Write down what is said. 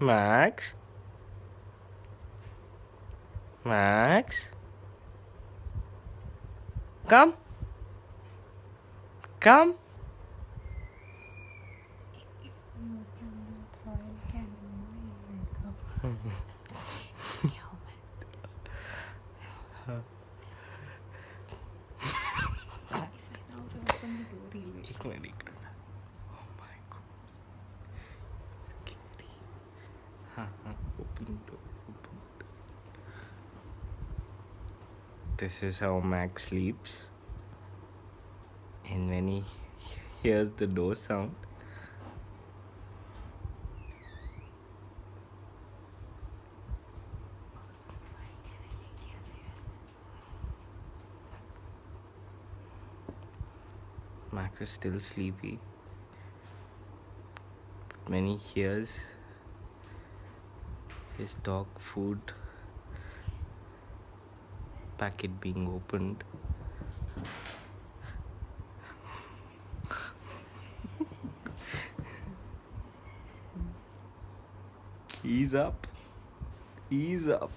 Max? Max? Come? Come? If we open that oil can, he'll wake up. Meow. If I now open the door, he'll wake एक up. Minute एक minute. Oh my god. Scary. हाँ हाँ. Open door. Open door. This is how Max sleeps. And when he hears the door sound, Max is still sleepy. But when he hears his dog food packet being opened, ease up. Ease up.